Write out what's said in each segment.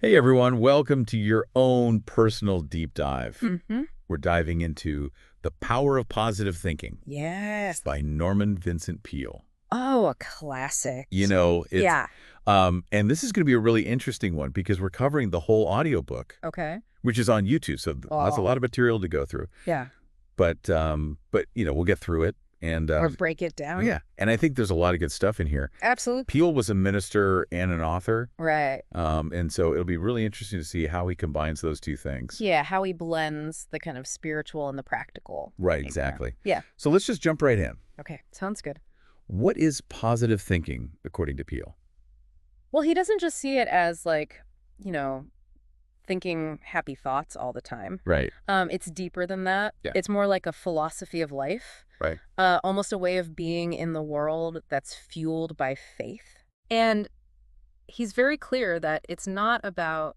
Hey everyone, welcome to your own personal deep dive. Mm-hmm. We're diving into The Power of Positive Thinking Yes. by Norman Vincent Peale. Oh, a classic. You know, it's Yeah. and this is going to be a really interesting one because we're covering the whole audiobook, Okay. which is on YouTube, so that's a Oh, lot of material to go through. yeah. But we'll get through it and Or break it down. yeah, and I think there's a lot of good stuff in here. Absolutely. Peale was a minister and an author, Right. and so it'll be really interesting to see how he combines those two things. Yeah, how he blends the kind of spiritual and the practical. Right, in there. exactly. Yeah. So let's just jump right in. Okay. Sounds good. What is positive thinking, according to Peale? Well, he doesn't just see it as like, you know, thinking happy thoughts all the time. Right, It's deeper than that. Yeah. It's more like a philosophy of life. right. Almost a way of being in the world that's fueled by faith. And he's very clear that it's not about,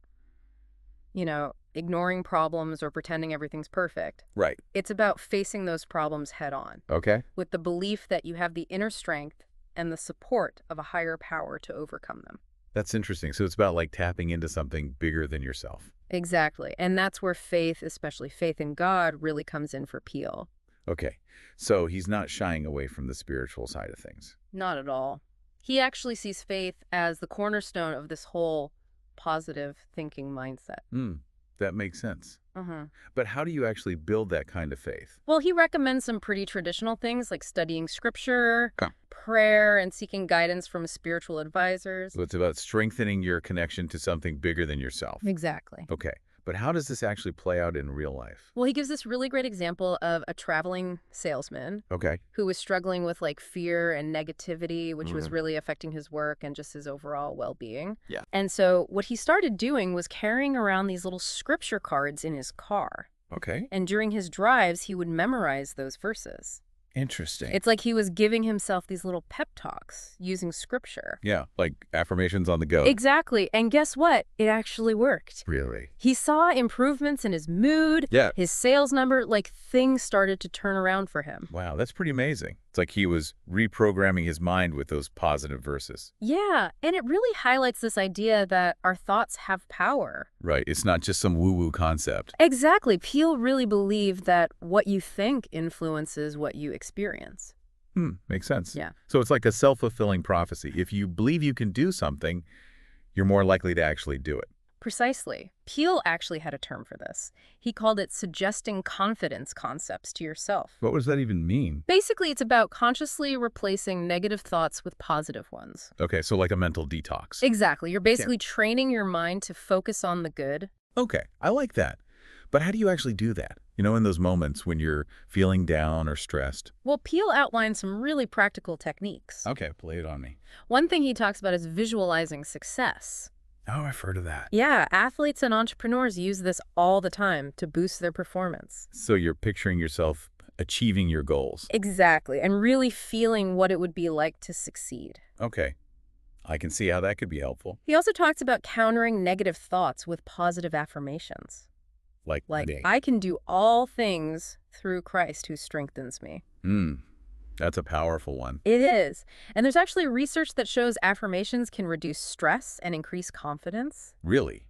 ignoring problems or pretending everything's perfect. Right. It's about facing those problems head on Okay. with the belief that you have the inner strength and the support of a higher power to overcome them. That's interesting. So it's about like tapping into something bigger than yourself. Exactly. And that's where faith, especially faith in God, really comes in for Peale. Okay. So he's not shying away from the spiritual side of things. Not at all. He actually sees faith as the cornerstone of this whole positive thinking mindset. That makes sense. Uh-huh. But how do you actually build that kind of faith? Well, he recommends some pretty traditional things like studying scripture, Okay. prayer, and seeking guidance from spiritual advisors. So it's about strengthening your connection to something bigger than yourself. Exactly. Okay. But how does this actually play out in real life? Well, he gives this really great example of a traveling salesman Okay. who was struggling with like fear and negativity, which was really affecting his work and just his overall well-being. Yeah. And so what he started doing was carrying around these little scripture cards in his car. Okay. And during his drives, he would memorize those verses. Interesting. It's like he was giving himself these little pep talks using scripture. Yeah, like affirmations on the go. Exactly. And guess what? It actually worked. Really? He saw improvements in his mood, Yeah. his sales number, like things started to turn around for him. Wow, that's pretty amazing. It's like he was reprogramming his mind with those positive verses. Yeah, and it really highlights this idea that our thoughts have power. Right. It's not just some woo-woo concept. Exactly. Peale really believed that what you think influences what you experience. Makes sense. Yeah. So it's like a self-fulfilling prophecy. If you believe you can do something, you're more likely to actually do it. Precisely. Peale actually had a term for this. He called it suggesting confidence concepts to yourself. What does that even mean? Basically, it's about consciously replacing negative thoughts with positive ones. Okay, so like a mental detox. Exactly. You're basically training your mind to focus on the good. Okay, I like that. But how do you actually do that? You know, in those moments when you're feeling down or stressed? Well, Peale outlined some really practical techniques. Okay, play it on me. One thing he talks about is visualizing success. Oh, I've heard of that. Yeah, athletes and entrepreneurs use this all the time to boost their performance. So you're picturing yourself achieving your goals. Exactly, and really feeling what it would be like to succeed. Okay, I can see how that could be helpful. He also talks about countering negative thoughts with positive affirmations. Like I can do all things through Christ who strengthens me. That's a powerful one. It is. And there's actually research that shows affirmations can reduce stress and increase confidence. Really?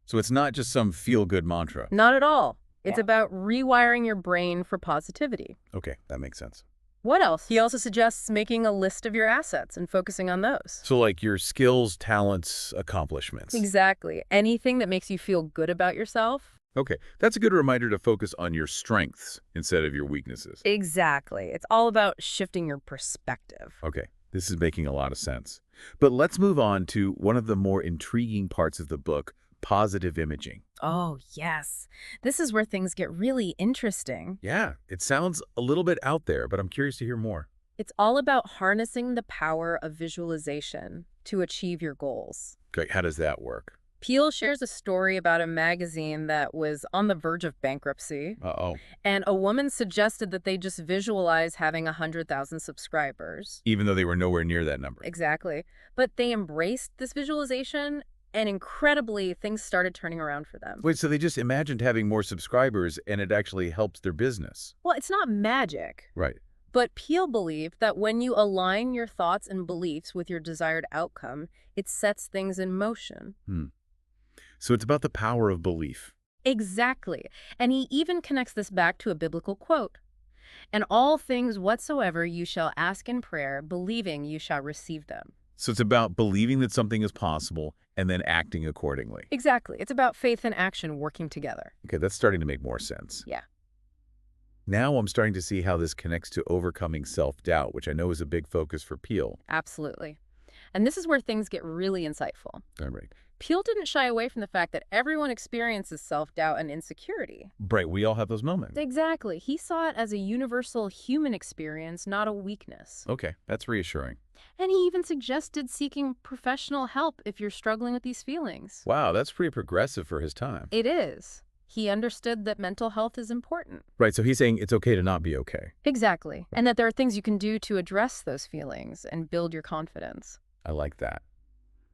So it's not just some feel-good mantra. Not at all. It's about rewiring your brain for positivity. Okay, that makes sense. What else? He also suggests making a list of your assets and focusing on those. So like your skills, talents, accomplishments. Exactly. Anything that makes you feel good about yourself. Okay, that's a good reminder to focus on your strengths instead of your weaknesses. Exactly. It's all about shifting your perspective. Okay, this is making a lot of sense. But let's move on to one of the more intriguing parts of the book, positive imaging. Oh, yes. This is where things get really interesting. Yeah, it sounds a little bit out there, but I'm curious to hear more. It's all about harnessing the power of visualization to achieve your goals. Okay, how does that work? Peale shares a story about a magazine that was on the verge of bankruptcy. Uh-oh. And a woman suggested that they just visualize having 100,000 subscribers. Even though they were nowhere near that number. Exactly. But they embraced this visualization, and incredibly, things started turning around for them. Wait, so they just imagined having more subscribers and it actually helps their business? Well, it's not magic. Right. But Peale believed that when you align your thoughts and beliefs with your desired outcome, it sets things in motion. So it's about the power of belief. Exactly. And he even connects this back to a biblical quote. "And all things whatsoever you shall ask in prayer, believing you shall receive them." So it's about believing that something is possible and then acting accordingly. Exactly. It's about faith and action working together. Okay, that's starting to make more sense. Yeah, Now I'm starting to see how this connects to overcoming self-doubt, which I know is a big focus for Peale. absolutely. And this is where things get really insightful. All right. Peale didn't shy away from the fact that everyone experiences self-doubt and insecurity. Right, we all have those moments. Exactly. He saw it as a universal human experience, not a weakness. Okay, that's reassuring. And he even suggested seeking professional help if you're struggling with these feelings. Wow, that's pretty progressive for his time. It is. He understood that mental health is important. Right, so he's saying it's okay to not be okay. Exactly. And that there are things you can do to address those feelings and build your confidence. I like that.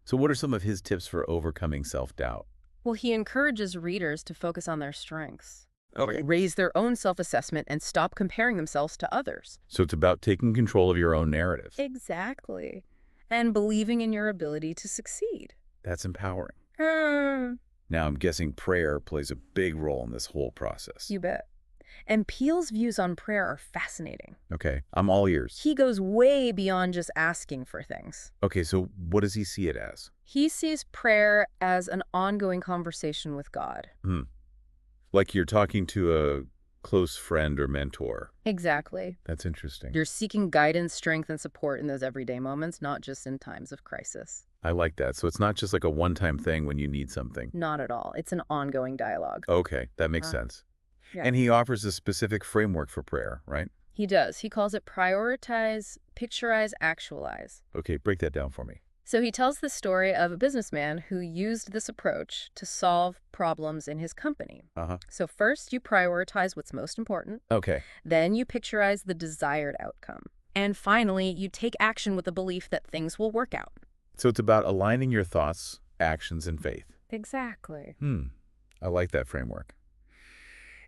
So what are some of his tips for overcoming self-doubt? Well, he encourages readers to focus on their strengths, Okay. raise their own self-assessment, and stop comparing themselves to others. So it's about taking control of your own narrative. Exactly. And believing in your ability to succeed. That's empowering. Hmm. Now I'm guessing prayer plays a big role in this whole process. You bet. And Peele's views on prayer are fascinating. Okay, I'm all ears. He goes way beyond just asking for things. Okay, so what does he see it as? He sees prayer as an ongoing conversation with God. Like you're talking to a close friend or mentor. Exactly. That's interesting. You're seeking guidance, strength, and support in those everyday moments, not just in times of crisis. I like that. So it's not just like a one-time thing when you need something. Not at all. It's an ongoing dialogue. Okay, that makes Uh, sense. yeah. And he offers a specific framework for prayer, right? He does. He calls it prioritize, picturize, actualize. Okay, break that down for me. So he tells the story of a businessman who used this approach to solve problems in his company. Uh-huh. So first, you prioritize what's most important. Okay. Then you picturize the desired outcome. And finally, you take action with the belief that things will work out. So it's about aligning your thoughts, actions, and faith. Exactly. I like that framework.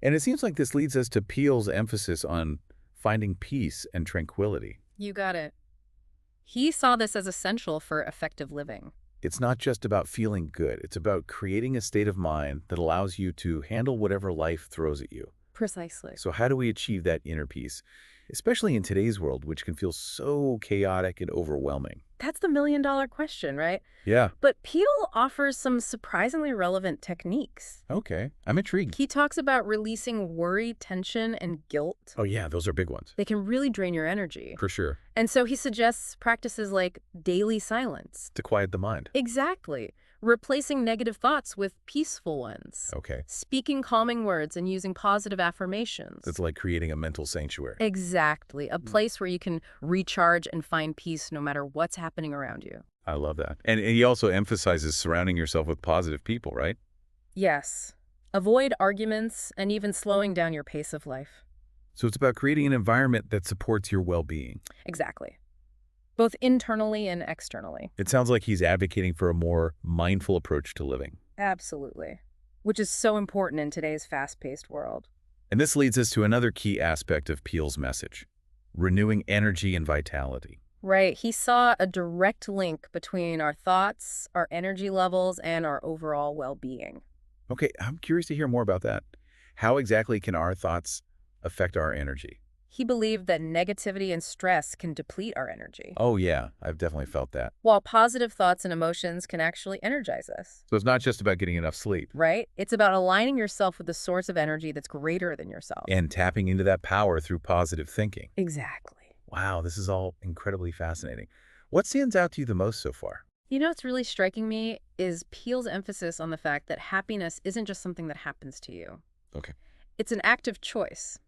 And it seems like this leads us to Peele's emphasis on finding peace and tranquility. You got it. He saw this as essential for effective living. It's not just about feeling good. It's about creating a state of mind that allows you to handle whatever life throws at you. Precisely. So how do we achieve that inner peace, especially in today's world, which can feel so chaotic and overwhelming? That's the million-dollar question, right? Yeah. But Peele offers some surprisingly relevant techniques. Okay. I'm intrigued. He talks about releasing worry, tension, and guilt. Oh, yeah. Those are big ones. They can really drain your energy. For sure. And so he suggests practices like daily silence. To quiet the mind. Exactly. Replacing negative thoughts with peaceful ones. Okay. Speaking calming words and using positive affirmations. It's like creating a mental sanctuary. Exactly. A place where you can recharge and find peace no matter what's happening around you. I love that. And he also emphasizes surrounding yourself with positive people, right? Yes. Avoid arguments and even slowing down your pace of life. So it's about creating an environment that supports your well-being. Exactly. Both internally and externally. It sounds like he's advocating for a more mindful approach to living. Absolutely. Which is so important in today's fast-paced world. And this leads us to another key aspect of Peele's message, renewing energy and vitality. Right. He saw a direct link between our thoughts, our energy levels, and our overall well-being. Okay, I'm curious to hear more about that. How exactly can our thoughts affect our energy? He believed that negativity and stress can deplete our energy, Oh yeah, I've definitely felt that. while positive thoughts and emotions can actually energize us. So it's not just about getting enough sleep Right? It's about aligning yourself with the source of energy that's greater than yourself. and tapping into that power through positive thinking. Exactly. Wow, this is all incredibly fascinating. What stands out to you the most so far? You know what's really striking me is Peele's emphasis on the fact that happiness isn't just something that happens to you. Okay. It's an active choice.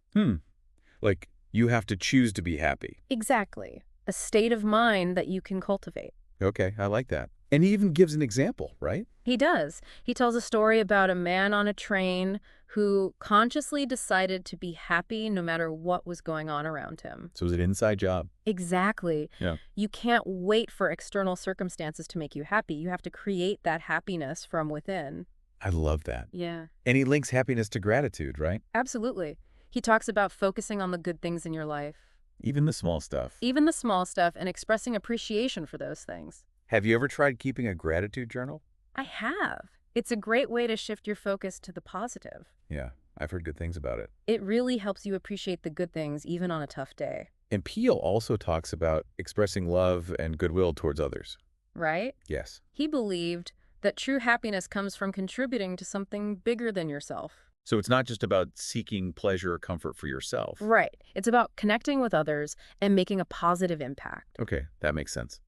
Like, you have to choose to be happy. Exactly. A state of mind that you can cultivate. Okay, I like that. And he even gives an example, right? He does. He tells a story about a man on a train who consciously decided to be happy no matter what was going on around him. So it's an inside job. Exactly. Yeah. You can't wait for external circumstances to make you happy. You have to create that happiness from within. I love that. Yeah. And he links happiness to gratitude, right? Absolutely. He talks about focusing on the good things in your life, Even the small stuff. even the small stuff, and expressing appreciation for those things. Have you ever tried keeping a gratitude journal? I have. It's a great way to shift your focus to the positive. Yeah, I've heard good things about it. It really helps you appreciate the good things even on a tough day, And Peale also talks about expressing love and goodwill towards others. right? Yes. He believed that true happiness comes from contributing to something bigger than yourself. So it's not just about seeking pleasure or comfort for yourself. Right. It's about connecting with others and making a positive impact. Okay, that makes sense.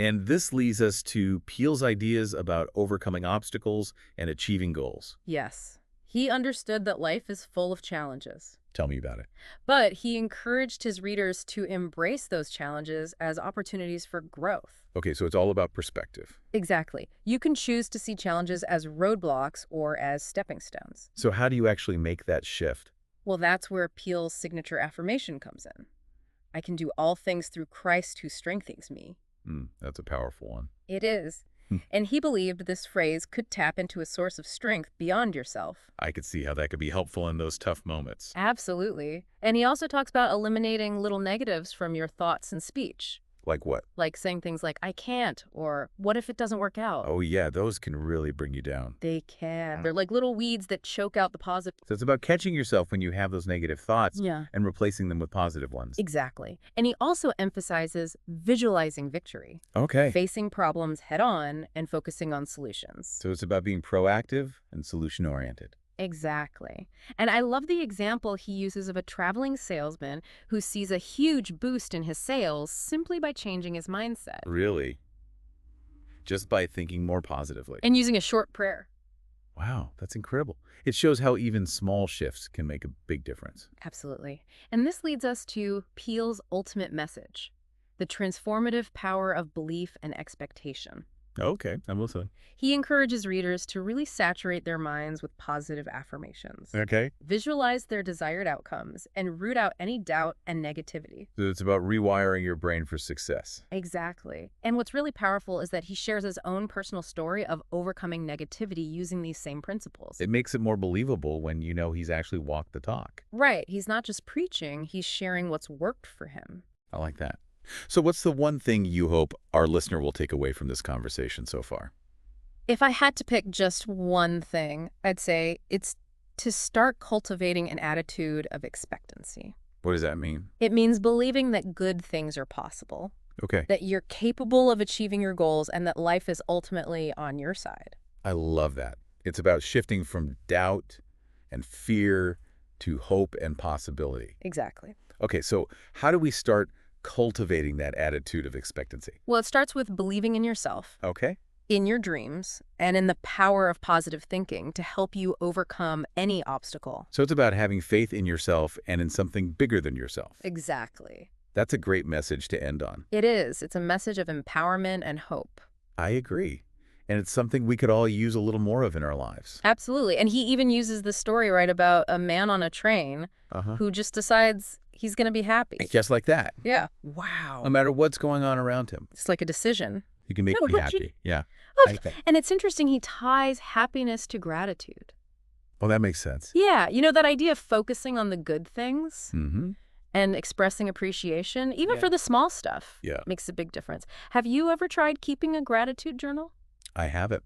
And this leads us to Peale's ideas about overcoming obstacles and achieving goals. Yes. He understood that life is full of challenges. Tell me about it. But he encouraged his readers to embrace those challenges as opportunities for growth. Okay, so it's all about perspective. Exactly. You can choose to see challenges as roadblocks or as stepping stones. So how do you actually make that shift? Well, that's where Peele's signature affirmation comes in. I can do all things through Christ who strengthens me. That's a powerful one. It is. And he believed this phrase could tap into a source of strength beyond yourself. I could see how that could be helpful in those tough moments. Absolutely. And he also talks about eliminating little negatives from your thoughts and speech. Like what? Like saying things like, I can't, or what if it doesn't work out? Oh yeah, those can really bring you down. They can. They're like little weeds that choke out the positive. So it's about catching yourself when you have those negative thoughts Yeah. and replacing them with positive ones. Exactly. And he also emphasizes visualizing victory, Okay. facing problems head on and focusing on solutions. So it's about being proactive and solution-oriented. Exactly. And I love the example he uses of a traveling salesman who sees a huge boost in his sales simply by changing his mindset Really? Just by thinking more positively. and using a short prayer. Wow, that's incredible. It shows how even small shifts can make a big difference. Absolutely. And this leads us to Peele's ultimate message, the transformative power of belief and expectation. Okay, I'm listening. He encourages readers to really saturate their minds with positive affirmations, Okay. visualize their desired outcomes, and root out any doubt and negativity. So it's about rewiring your brain for success. Exactly. And what's really powerful is that he shares his own personal story of overcoming negativity using these same principles. It makes it more believable when you know he's actually walked the talk. Right. He's not just preaching, he's sharing what's worked for him. I like that. So what's the one thing you hope our listener will take away from this conversation so far? If I had to pick just one thing, I'd say it's to start cultivating an attitude of expectancy. What does that mean? It means believing that good things are possible, Okay. that you're capable of achieving your goals, and that life is ultimately on your side. I love that. It's about shifting from doubt and fear to hope and possibility. Exactly. Okay, so how do we start cultivating that attitude of expectancy? Well, it starts with believing in yourself, Okay. in your dreams, and in the power of positive thinking to help you overcome any obstacle. So it's about having faith in yourself and in something bigger than yourself. Exactly. That's a great message to end on. It is. It's a message of empowerment and hope. I agree. And it's something we could all use a little more of in our lives. Absolutely. And he even uses the story, right, about a man on a train who just decides he's going to be happy. Just like that. Yeah. Wow. No matter what's going on around him, It's like a decision. you can make No, me but happy. Yeah. Oh, I like that. and it's interesting, he ties happiness to gratitude. Well, that makes sense. Yeah. You know, that idea of focusing on the good things Mm-hmm. and expressing appreciation, even Yeah. for the small stuff, Yeah. makes a big difference. Have you ever tried keeping a gratitude journal? I have it.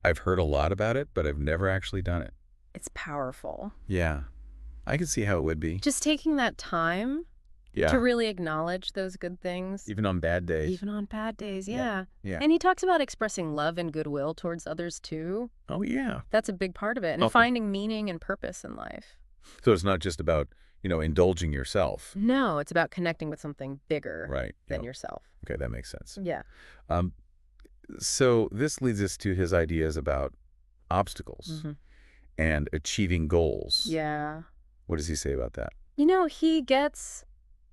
I've heard a lot about it, but I've never actually done it. It's powerful. Yeah. I can see how it would be. Just taking that time Yeah. to really acknowledge those good things. Even on bad days. Even on bad days, yeah. Yeah. And he talks about expressing love and goodwill towards others, too. Oh, yeah. That's a big part of it. And Okay. finding meaning and purpose in life. So it's not just about, indulging yourself. No, it's about connecting with something bigger Right. than Yep. yourself. Okay, that makes sense. Yeah. So this leads us to his ideas about obstacles Mhm. and achieving goals. Yeah. What does he say about that? You know, he gets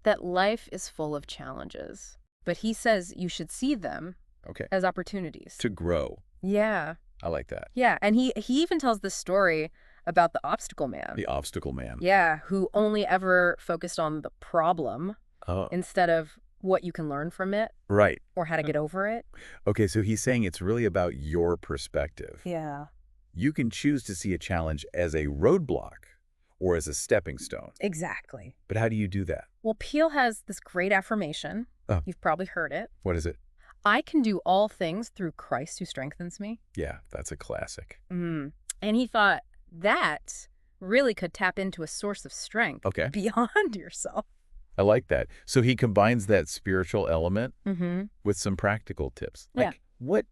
that life is full of challenges, but he says you should see them Okay. as opportunities. To grow. Yeah. I like that. Yeah. And he even tells this story about the obstacle man. The obstacle man. Yeah. Who only ever focused on the problem Oh, instead of what you can learn from it right. or how to get over it. Okay, so he's saying it's really about your perspective. Yeah. You can choose to see a challenge as a roadblock or as a stepping stone. Exactly. But how do you do that? Well, Peele has this great affirmation. Oh. You've probably heard it. What is it? I can do all things through Christ who strengthens me. Yeah, that's a classic. And he thought that really could tap into a source of strength Okay. beyond yourself. I like that. So he combines that spiritual element Mm-hmm. with some practical tips. Yeah. Like what?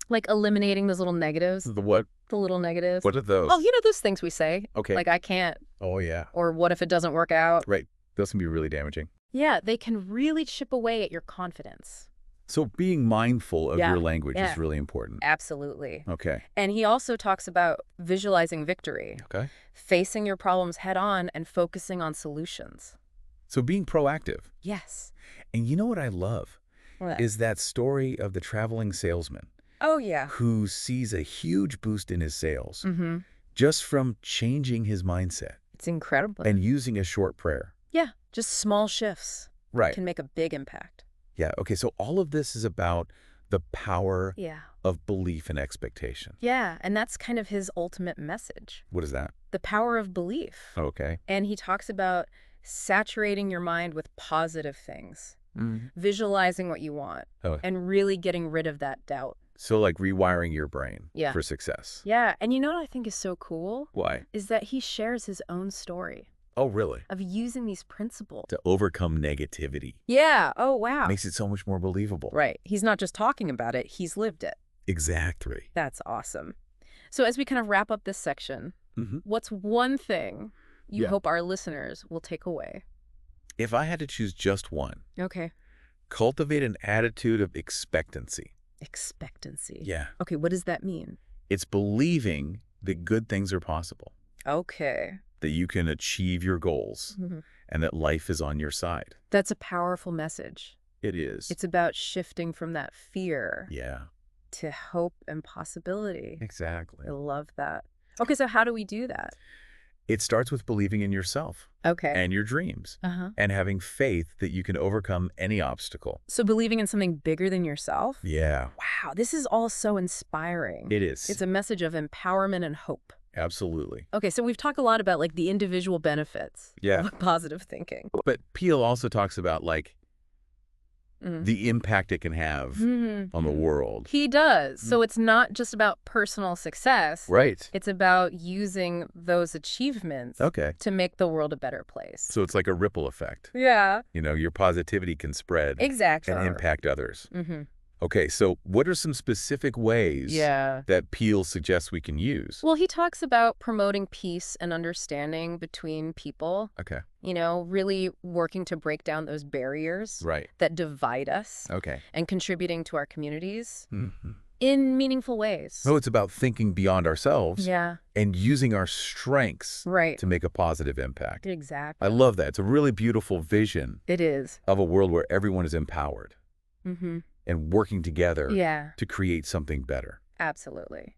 Like eliminating those little negatives. The what? The little negatives. What are those? Oh, those things we say. Okay. Like, I can't, Oh, yeah. or what if it doesn't work out? Right. Those can be really damaging. Yeah, they can really chip away at your confidence. So being mindful of Yeah, your language yeah. is really important. Absolutely. Okay. And he also talks about visualizing victory, Okay. facing your problems head on and focusing on solutions. So being proactive. Yes. And you know what I love What? is that story of the traveling salesman Oh, yeah. who sees a huge boost in his sales Mm-hmm. just from changing his mindset It's incredible. and using a short prayer. Yeah, just small shifts Right. can make a big impact. Yeah. Okay. So all of this is about the power Yeah. of belief and expectation. Yeah, and that's kind of his ultimate message, What is that? the power of belief. Okay. And he talks about saturating your mind with positive things, Mm. visualizing what you want, Oh. and really getting rid of that doubt. So like rewiring your brain Yeah. for success. Yeah, and you know what I think is so cool? Why? Is that he shares his own story Oh, really? of using these principles. To overcome negativity. Yeah, oh wow. Makes it so much more believable. Right, he's not just talking about it, he's lived it. Exactly. That's awesome. So as we kind of wrap up this section, Mm-hmm. what's one thing you Yeah. hope our listeners will take away? If I had to choose just one, Okay. cultivate an attitude of expectancy. Expectancy. Yeah. Okay, what does that mean? It's believing that good things are possible, Okay. that you can achieve your goals, Mhm. and that life is on your side. That's a powerful message. It is. It's about shifting from that fear Yeah. to hope and possibility. Exactly. I love that. Okay, so how do we do that? It starts with believing in yourself Okay. and your dreams Uh-huh. and having faith that you can overcome any obstacle. So believing in something bigger than yourself? Yeah, Wow, this is all so inspiring. it is. It's a message of empowerment and hope. Absolutely. Okay, so we've talked a lot about like the individual benefits Yeah. of positive thinking. But Peale also talks about like Mm. the impact it can have Mhm. on the world. He does. So it's not just about personal success. Right. It's about using those achievements Okay. to make the world a better place. So it's like a ripple effect. Yeah, You know, your positivity can spread exactly. and impact others. Mm-hmm. Okay, so what are some specific ways Yeah. that Peale suggests we can use? Well, he talks about promoting peace and understanding between people, Okay. really working to break down those barriers Right. that divide us Okay. and contributing to our communities Mm-hmm. in meaningful ways. So it's about thinking beyond ourselves Yeah, and using our strengths right. to make a positive impact. Exactly. I love that. It's a really beautiful vision It is. of a world where everyone is empowered Mm-hmm. and working together Yeah, to create something better. absolutely.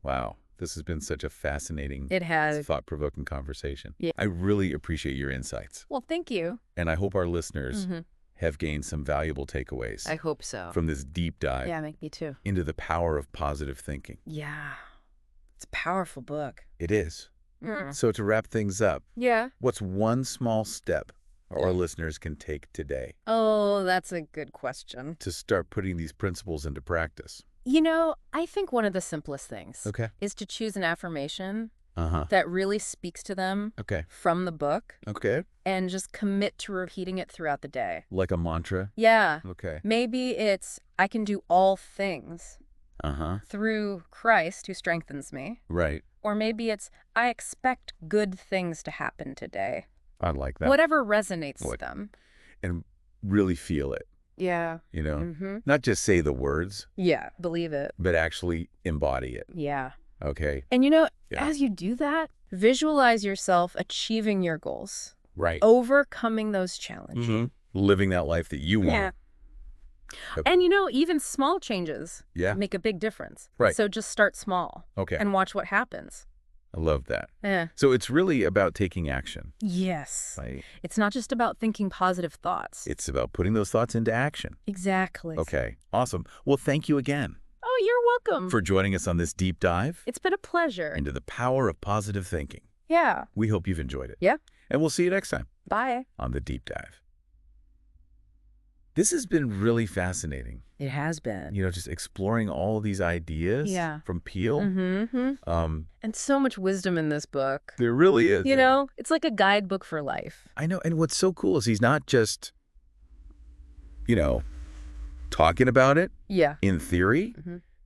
Wow. This has been such a fascinating, It has. thought-provoking conversation. Yeah. I really appreciate your insights. Well, thank you. And I hope our listeners Mhm. have gained some valuable takeaways I hope so. from this deep dive Yeah, me too. into the power of positive thinking. Yeah. It's a powerful book. It is. Mm. So to wrap things up, Yeah. what's one small step our listeners can take today Oh, that's a good question. to start putting these principles into practice? I think one of the simplest things Okay. is to choose an affirmation Uh-huh. that really speaks to them Okay. from the book Okay. and just commit to repeating it throughout the day. Like a mantra? Yeah. Okay. Maybe it's, I can do all things Uh-huh. through Christ who strengthens me. Right. Or maybe it's, I expect good things to happen today. I like that. Whatever resonates What? with them. And really feel it, Yeah. you know? Mm-hmm. Not just say the words, Yeah. Believe it. but actually embody it. Yeah. Okay. And Yeah. as you do that, visualize yourself achieving your goals, Right. overcoming those challenges. Mhm. Living that life that you want. Yeah. Okay. And even small changes Yeah. make a big difference. Right. So just start small Okay. and watch what happens. I love that. Yeah. So it's really about taking action, Yes. right? It's not just about thinking positive thoughts. It's about putting those thoughts into action. Exactly. Okay. Awesome. Well, thank you again Oh, you're welcome. for joining us on this deep dive It's been a pleasure. into the power of positive thinking. Yeah. We hope you've enjoyed it. Yeah. And we'll see you next time Bye. on The Deep Dive. This has been really fascinating. It has been. Just exploring all these ideas from Peale. And so much wisdom in this book. There really is. It's like a guidebook for life. I know. And what's so cool is he's not just, talking about it in theory.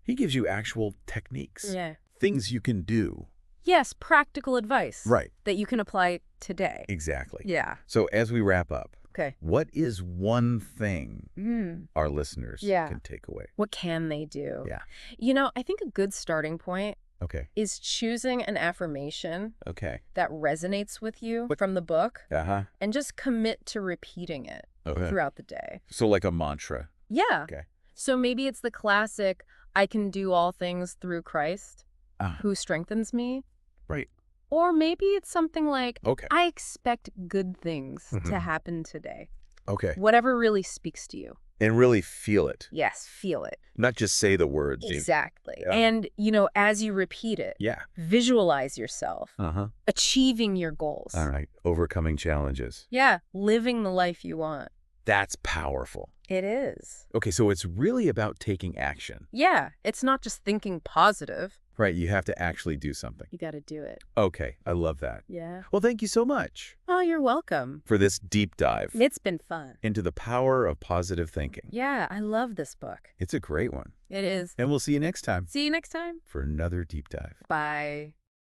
He gives you actual techniques, things you can do. Yes, practical advice. Right. That you can apply today. Exactly. Yeah. So as we wrap up, Okay. what is one thing our listeners can take away? What can they do? Yeah. I think a good starting point is choosing an affirmation that resonates with you from the book and just commit to repeating it throughout the day. So like a mantra. Yeah. Okay. So maybe it's the classic, I can do all things through Christ who strengthens me. Right. Or maybe it's something like, Okay. I expect good things to happen today. Okay. Whatever really speaks to you. And really feel it. Yes, feel it. Not just say the words. Exactly. Yeah. And, as you repeat it, visualize yourself achieving your goals. All right. Overcoming challenges. Yeah, living the life you want. That's powerful. It is. Okay, so it's really about taking action. Yeah, it's not just thinking positive. Right, you have to actually do something. You got to do it. Okay, I love that. Yeah. Well, thank you so much Oh, you're welcome. for this deep dive It's been fun. into the power of positive thinking. Yeah, I love this book. It's a great one. It is. And we'll see you next time See you next time. for another deep dive. Bye.